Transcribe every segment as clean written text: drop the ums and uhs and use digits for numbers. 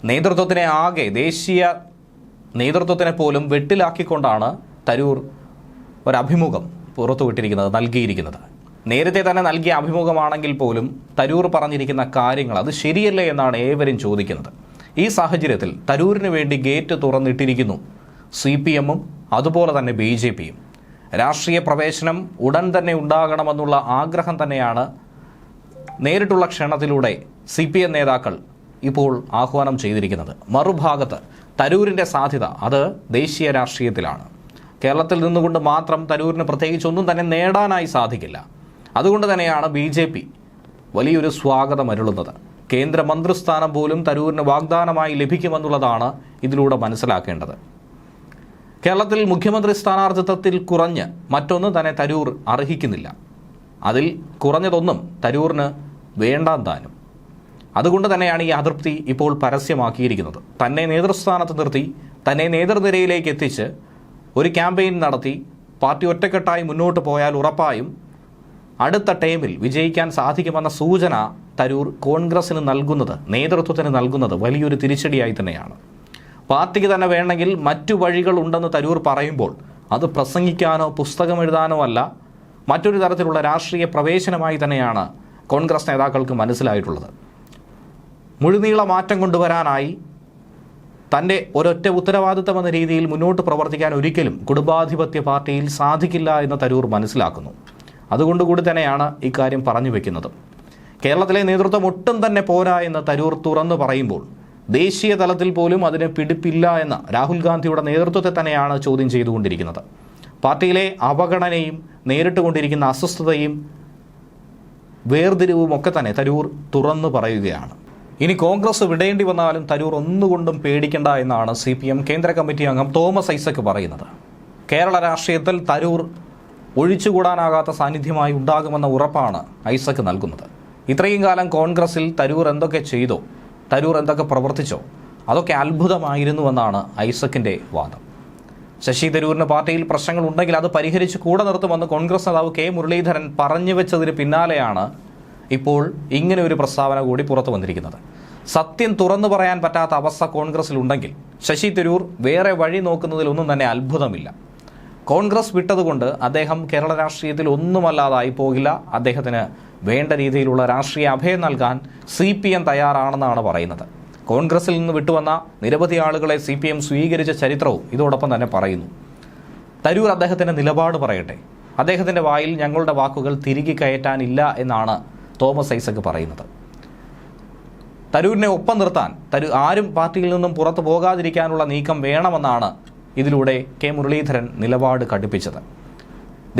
നേതൃത്വത്തിനെ ആകെ ദേശീയ നേതൃത്വത്തിനെ പോലും വെട്ടിലാക്കിക്കൊണ്ടാണ് തരൂർ ഒരഭിമുഖം പുറത്തുവിട്ടിരിക്കുന്നത്, നൽകിയിരിക്കുന്നത്. നേരത്തെ തന്നെ നൽകിയ അഭിമുഖമാണെങ്കിൽ പോലും തരൂർ പറഞ്ഞിരിക്കുന്ന കാര്യങ്ങൾ അത് ശരിയല്ലേ എന്നാണ് ഏവരും ചോദിക്കുന്നത്. ഈ സാഹചര്യത്തിൽ തരൂരിന് വേണ്ടി ഗേറ്റ് തുറന്നിട്ടിരിക്കുന്നു CPM-ഉം അതുപോലെ തന്നെ BJP-യും. രാഷ്ട്രീയ പ്രവേശനം ഉടൻ തന്നെ ഉണ്ടാകണമെന്നുള്ള ആഗ്രഹം തന്നെയാണ് നേരിട്ടുള്ള ക്ഷണത്തിലൂടെ CPM നേതാക്കൾ ഇപ്പോൾ ആഹ്വാനം ചെയ്തിരിക്കുന്നത്. മറുഭാഗത്ത് തരൂരിൻ്റെ സാധ്യത അത് ദേശീയ രാഷ്ട്രീയത്തിലാണ്. കേരളത്തിൽ നിന്നുകൊണ്ട് മാത്രം തരൂരിന് പ്രത്യേകിച്ച് ഒന്നും തന്നെ നേടാനായി സാധിക്കില്ല. അതുകൊണ്ട് തന്നെയാണ് BJP വലിയൊരു സ്വാഗതം അരുളുന്നത്. കേന്ദ്രമന്ത്രിസ്ഥാനം പോലും തരൂരിന് വാഗ്ദാനമായി ലഭിക്കുമെന്നുള്ളതാണ് ഇതിലൂടെ മനസ്സിലാക്കേണ്ടത്. കേരളത്തിൽ മുഖ്യമന്ത്രി സ്ഥാനാർത്ഥിത്വത്തിൽ കുറഞ്ഞ് മറ്റൊന്നും തന്നെ തരൂർ അർഹിക്കുന്നില്ല. അതിൽ കുറഞ്ഞതൊന്നും തരൂറിന് വേണ്ടാൻ താനും. അതുകൊണ്ട് തന്നെയാണ് ഈ അതൃപ്തി ഇപ്പോൾ പരസ്യമാക്കിയിരിക്കുന്നത്. തന്നെ നേതൃസ്ഥാനത്ത് നിർത്തി തന്നെ നേതൃനിരയിലേക്ക് എത്തിച്ച് ഒരു ക്യാമ്പയിൻ നടത്തി പാർട്ടി ഒറ്റക്കെട്ടായി മുന്നോട്ട് പോയാൽ ഉറപ്പായും അടുത്ത ടൈമിൽ വിജയിക്കാൻ സാധിക്കുമെന്ന സൂചന തരൂർ കോൺഗ്രസിന് നൽകുന്നത്, നേതൃത്വത്തിന് നൽകുന്നത് വലിയൊരു തിരിച്ചടിയായി തന്നെയാണ്. പാർട്ടിക്ക് തന്നെ വേണമെങ്കിൽ മറ്റു വഴികൾ ഉണ്ടെന്ന് തരൂർ പറയുമ്പോൾ അത് പ്രസംഗിക്കാനോ പുസ്തകം എഴുതാനോ അല്ല, മറ്റൊരു തരത്തിലുള്ള രാഷ്ട്രീയ പ്രവേശനമായി തന്നെയാണ് കോൺഗ്രസ് നേതാക്കൾക്ക് മനസ്സിലായിട്ടുള്ളത്. മുഴുനീള മാറ്റം കൊണ്ടുവരാനായി തൻ്റെ ഒരൊറ്റ ഉത്തരവാദിത്തം എന്ന രീതിയിൽ മുന്നോട്ട് പ്രവർത്തിക്കാൻ ഒരിക്കലും കുടുംബാധിപത്യ പാർട്ടിയിൽ സാധിക്കില്ല എന്ന് തരൂർ മനസ്സിലാക്കുന്നു. അതുകൊണ്ടുകൂടി തന്നെയാണ് ഇക്കാര്യം പറഞ്ഞു വെക്കുന്നത്. കേരളത്തിലെ നേതൃത്വം ഒട്ടും തന്നെ പോരാ എന്ന് തരൂർ തുറന്നു പറയുമ്പോൾ ദേശീയ തലത്തിൽ പോലും അതിന് പിടിപ്പില്ല എന്ന രാഹുൽ ഗാന്ധിയുടെ നേതൃത്വത്തെ തന്നെയാണ് ചോദ്യം ചെയ്തുകൊണ്ടിരിക്കുന്നത്. പാർട്ടിയിലെ അവഗണനയും നേരിട്ടുകൊണ്ടിരിക്കുന്ന അസ്വസ്ഥതയും വേർതിരിവും ഒക്കെ തന്നെ തരൂർ തുറന്നു പറയുകയാണ്. ഇനി കോൺഗ്രസ് വിടേണ്ടി വന്നാലും തരൂർ ഒന്നുകൊണ്ടും പേടിക്കേണ്ട എന്നാണ് CPM കേന്ദ്ര കമ്മിറ്റി അംഗം തോമസ് ഐസക് പറയുന്നത്. കേരള രാഷ്ട്രീയത്തിൽ തരൂർ ഒഴിച്ചുകൂടാനാകാത്ത സാന്നിധ്യമായി ഉണ്ടാകുമെന്ന ഉറപ്പാണ് ഐസക് നൽകുന്നത്. ഇത്രയും കാലം കോൺഗ്രസിൽ തരൂർ എന്തൊക്കെ ചെയ്തോ, തരൂർ എന്തൊക്കെ പ്രവർത്തിച്ചോ അതൊക്കെ അത്ഭുതമായിരുന്നുവെന്നാണ് ഐസക്കിൻ്റെ വാദം. ശശി തരൂരിന് പാർട്ടിയിൽ പ്രശ്നങ്ങൾ ഉണ്ടെങ്കിൽ അത് പരിഹരിച്ച് കൂടെ നിർത്തുമെന്ന് കോൺഗ്രസ് നേതാവ് K മുരളീധരൻ പറഞ്ഞു വെച്ചതിന് പിന്നാലെയാണ് ഇപ്പോൾ ഇങ്ങനെ ഒരു പ്രസ്താവന കൂടി പുറത്തു വന്നിരിക്കുന്നത്. സത്യം തുറന്നു പറയാൻ പറ്റാത്ത അവസ്ഥ കോൺഗ്രസിലുണ്ടെങ്കിൽ ശശി തരൂർ വേറെ വഴി നോക്കുന്നതിലൊന്നും തന്നെ അത്ഭുതമില്ല. കോൺഗ്രസ് വിട്ടതുകൊണ്ട് അദ്ദേഹം കേരള രാഷ്ട്രീയത്തിൽ ഒന്നുമല്ലാതായി പോകില്ല. അദ്ദേഹത്തിന് വേണ്ട രീതിയിലുള്ള രാഷ്ട്രീയ അഭയം നൽകാൻ CPM തയ്യാറാണെന്നാണ് പറയുന്നത്. കോൺഗ്രസിൽ നിന്ന് വിട്ടുവന്ന നിരവധി ആളുകളെ CPM സ്വീകരിച്ച ചരിത്രവും ഇതോടൊപ്പം തന്നെ പറയുന്നു. തരൂർ അദ്ദേഹത്തിൻ്റെ നിലപാട് പറയട്ടെ. അദ്ദേഹത്തിൻ്റെ വായിൽ ഞങ്ങളുടെ വാക്കുകൾ തിരികെ കയറ്റാനില്ല എന്നാണ് തോമസ് ഐസക് പറയുന്നത്. തരൂരിനെ ഒപ്പം നിർത്താൻ ആരും പാർട്ടിയിൽ നിന്നും പുറത്തു പോകാതിരിക്കാനുള്ള നീക്കം വേണമെന്നാണ് ഇതിലൂടെ K മുരളീധരൻ നിലപാട് കടുപ്പിച്ചത്.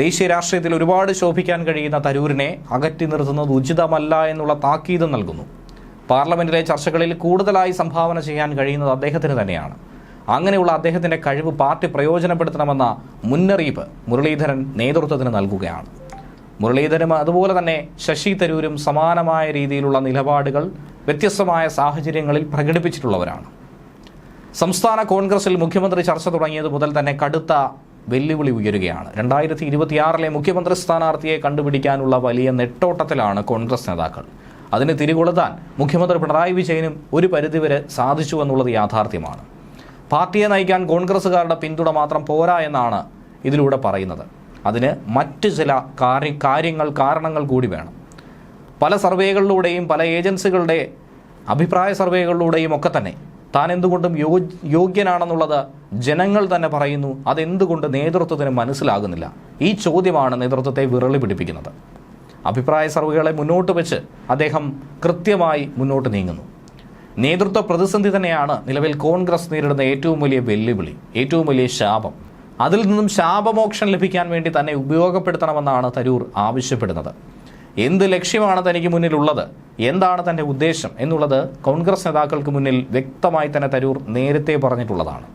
ദേശീയ രാഷ്ട്രീയത്തിൽ ഒരുപാട് ശോഭിക്കാൻ കഴിയുന്ന തരൂരിനെ അകറ്റി നിർത്തുന്നത് ഉചിതമല്ല എന്നുള്ള താക്കീത് നൽകുന്നു. പാർലമെന്റിലെ ചർച്ചകളിൽ കൂടുതലായി സംഭാവന ചെയ്യാൻ കഴിയുന്നത് അദ്ദേഹത്തിന് തന്നെയാണ്. അങ്ങനെയുള്ള അദ്ദേഹത്തിൻ്റെ കഴിവ് പാർട്ടി പ്രയോജനപ്പെടുത്തണമെന്ന മുന്നറിയിപ്പ് മുരളീധരൻ നേതൃത്വത്തിന് നൽകുകയാണ്. മുരളീധരനും അതുപോലെ തന്നെ ശശി തരൂരും സമാനമായ രീതിയിലുള്ള നിലപാടുകൾ വ്യത്യസ്തമായ സാഹചര്യങ്ങളിൽ പ്രകടിപ്പിച്ചിട്ടുള്ളവരാണ്. സംസ്ഥാന കോൺഗ്രസിൽ മുഖ്യമന്ത്രി ചർച്ച തുടങ്ങിയത് മുതൽ തന്നെ കടുത്ത വെല്ലുവിളി ഉയരുകയാണ്. 2026 മുഖ്യമന്ത്രി സ്ഥാനാർത്ഥിയെ കണ്ടുപിടിക്കാനുള്ള വലിയ നെട്ടോട്ടത്തിലാണ് കോൺഗ്രസ് നേതാക്കൾ. അതിന് തിരികൊളുത്താൻ മുഖ്യമന്ത്രി പിണറായി വിജയനും ഒരു പരിധിവരെ സാധിച്ചു എന്നുള്ളത് യാഥാർത്ഥ്യമാണ്. പാർട്ടിയെ നയിക്കാൻ കോൺഗ്രസ്സുകാരുടെ പിന്തുണ മാത്രം പോരാ എന്നാണ് ഇതിലൂടെ പറയുന്നത്. അതിന് മറ്റ് ചില കാരണങ്ങൾ കൂടി വേണം. പല സർവേകളിലൂടെയും പല ഏജൻസികളുടെ അഭിപ്രായ സർവേകളിലൂടെയും ഒക്കെ തന്നെ താൻ എന്തുകൊണ്ടും യോഗ്യനാണെന്നുള്ളത് ജനങ്ങൾ തന്നെ പറയുന്നു. അതെന്തുകൊണ്ട് നേതൃത്വത്തിന് മനസ്സിലാകുന്നില്ല? ഈ ചോദ്യമാണ് നേതൃത്വത്തെ വിറളി പിടിപ്പിക്കുന്നത്. അഭിപ്രായ സർവേകളെ മുന്നോട്ട് വെച്ച് അദ്ദേഹം കൃത്യമായി മുന്നോട്ട് നീങ്ങുന്നു. നേതൃത്വ പ്രതിസന്ധി തന്നെയാണ് നിലവിൽ കോൺഗ്രസ് നേരിടുന്ന ഏറ്റവും വലിയ വെല്ലുവിളി, ഏറ്റവും വലിയ ശാപം. അതിൽ നിന്നും ശാപമോക്ഷം ലഭിക്കാൻ വേണ്ടി തന്നെ ഉപയോഗപ്പെടുത്തണമെന്നാണ് തരൂർ ആവശ്യപ്പെടുന്നത്. എന്ത് ലക്ഷ്യമാണ് തനിക്ക് മുന്നിലുള്ളത്, എന്താണ് തൻ്റെ ഉദ്ദേശം എന്നുള്ളത് കോൺഗ്രസ് നേതാക്കൾക്ക് മുന്നിൽ വ്യക്തമായി തന്നെ തരൂർ നേരത്തെ പറഞ്ഞിട്ടുള്ളതാണ്.